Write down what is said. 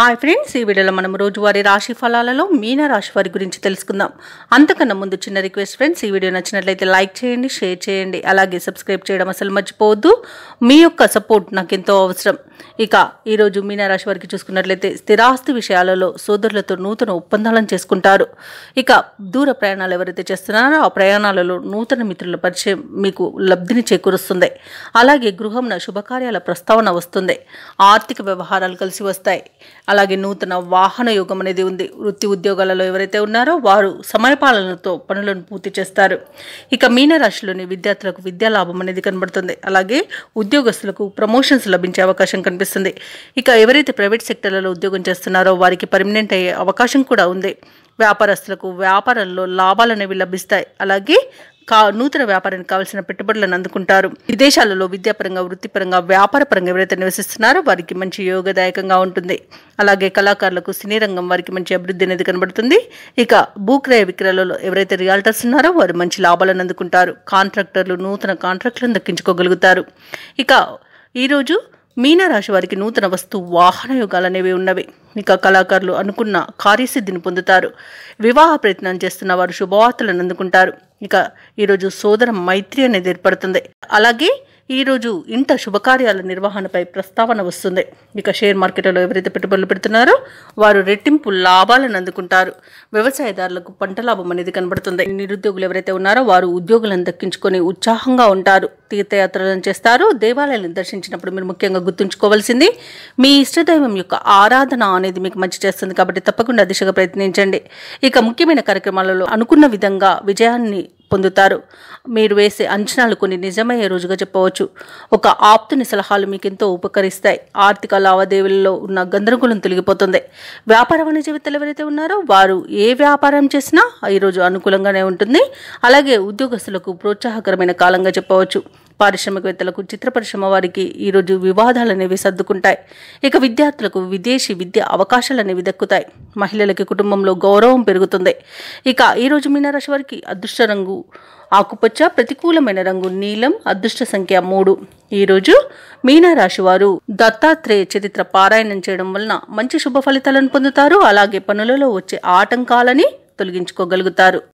Hi friends, ఈ వీడియోలో మనం రోజువారీ రాశి ఫలాలలో మీన రాశి వారి గురించి తెలుసుకుందాం. అంతకన్నా ముందు చిన్న రిక్వెస్ట్ ఫ్రెండ్స్, ఈ వీడియో నచ్చినట్లయితే లైక్ చేయండి, షేర్ చేయండి, అలాగే సబ్స్క్రైబ్ చేయడం అసలు మర్చిపోవద్దు. మీ యొక్క సపోర్ట్ నాకు ఎంతో అవసరం. ఇక ఈరోజు మీన రాశి వారికి చూసుకున్నట్లయితే స్థిరాస్తి విషయాలలో సోదరులతో నూతన ఒప్పందాలను చేసుకుంటారు. ఇక దూర ప్రయాణాలు ఎవరైతే చేస్తున్నారో ఆ ప్రయాణాలలో నూతన మిత్రుల పరిచయం మీకు లబ్ధిని చేకూరుస్తుంది. అలాగే గృహంన శుభకార్యాల ప్రస్తావన వస్తుంది. ఆర్థిక వ్యవహారాలు కలిసి వస్తాయి. అలాగే నూతన వాహన యోగం అనేది ఉంది. వృత్తి ఉద్యోగాలలో ఎవరైతే ఉన్నారో వారు సమయపాలనతో పనులను పూర్తి చేస్తారు. ఇక మీన రాశిలోని విద్యార్థులకు విద్యా లాభం అనేది కనబడుతుంది. అలాగే ఉద్యోగస్తులకు ప్రమోషన్స్ లభించే అవకాశం కనిపిస్తుంది. ఇక ఎవరైతే ప్రైవేట్ సెక్టర్లలో ఉద్యోగం చేస్తున్నారో వారికి పర్మనెంట్ అయ్యే అవకాశం కూడా ఉంది. వ్యాపారస్తులకు వ్యాపారంలో లాభాలు అనేవి లభిస్తాయి. అలాగే నూతన వ్యాపారానికి కావాల్సిన పెట్టుబడులను అందుకుంటారు. విదేశాలలో విద్యాపరంగా, వృత్తిపరంగా, వ్యాపారపరంగా ఎవరైతే నివసిస్తున్నారో వారికి మంచి యోగదాయకంగా ఉంటుంది. అలాగే కళాకారులకు సినీ రంగం వారికి మంచి అభివృద్ధి అనేది కనబడుతుంది. ఇక భూక్రయ విక్రయాలలో ఎవరైతే రియాల్టర్స్ ఉన్నారో వారు మంచి లాభాలను అందుకుంటారు. కాంట్రాక్టర్లు నూతన కాంట్రాక్టులను దక్కించుకోగలుగుతారు. ఇక ఈరోజు మీన రాశి వారికి నూతన వస్తు వాహన యోగాలు అనేవి ఉన్నవి. ఇక కళాకారులు అనుకున్న కార్యసిద్ధిని పొందుతారు. వివాహ ప్రయత్నం చేస్తున్న వారు శుభవార్తలను అందుకుంటారు. ఇక ఈరోజు సోదర మైత్రి అనేది ఏర్పడుతుంది. అలాగే ఈరోజు ఇంట శుభకార్యాల నిర్వహణపై ప్రస్తావన వస్తుంది. ఇక షేర్ మార్కెట్లో ఎవరైతే పెట్టుబడులు పెడుతున్నారో వారు రెట్టింపు లాభాలను అందుకుంటారు. వ్యవసాయదారులకు పంట లాభం అనేది కనబడుతుంది. నిరుద్యోగులు ఎవరైతే ఉన్నారో వారు ఉద్యోగులను దక్కించుకొని ఉత్సాహంగా ఉంటారు. తీర్థయాత్రలను చేస్తారు. దేవాలయాలను దర్శించినప్పుడు మీరు ముఖ్యంగా గుర్తుంచుకోవాల్సింది మీ ఇష్టదైవం యొక్క ఆరాధన అనేది మీకు మంచి చేస్తుంది. కాబట్టి తప్పకుండా దిశగా ప్రయత్నించండి. ఇక ముఖ్యమైన కార్యక్రమాలలో అనుకున్న విధంగా విజయాన్ని పొందుతారు. మీరు వేసే అంచనాలు కొన్ని నిజమయ్యే రోజుగా చెప్పవచ్చు. ఒక ఆప్తుని సలహాలు మీకు ఎంతో ఉపకరిస్తాయి. ఆర్థిక లావాదేవీలలో ఉన్న గందరగోళం తొలగిపోతుంది. వ్యాపార వాణిజ్యవేత్తలు ఎవరైతే ఉన్నారో వారు ఏ వ్యాపారం చేసినా ఈరోజు అనుకూలంగానే ఉంటుంది. అలాగే ఉద్యోగస్తులకు ప్రోత్సాహకరమైన కాలంగా చెప్పవచ్చు. పారిశ్రామికవేత్తలకు, చిత్ర పరిశ్రమ వారికి ఈరోజు వివాదాలు అనేవి సర్దుకుంటాయి. ఇక విద్యార్థులకు విదేశీ విద్య అవకాశాలు అనేవి దక్కుతాయి. మహిళలకి కుటుంబంలో గౌరవం పెరుగుతుంది. ఇక ఈరోజు మీనరాశి వారికి అదృష్ట రంగు ఆకుపచ్చ, ప్రతికూలమైన రంగు నీలం, అదృష్ట సంఖ్య 3. ఈరోజు మీనరాశి వారు దత్తాత్రేయ చరిత్ర పారాయణం చేయడం వలన మంచి శుభ ఫలితాలను పొందుతారు. అలాగే పనులలో వచ్చే ఆటంకాలని తొలగించుకోగలుగుతారు.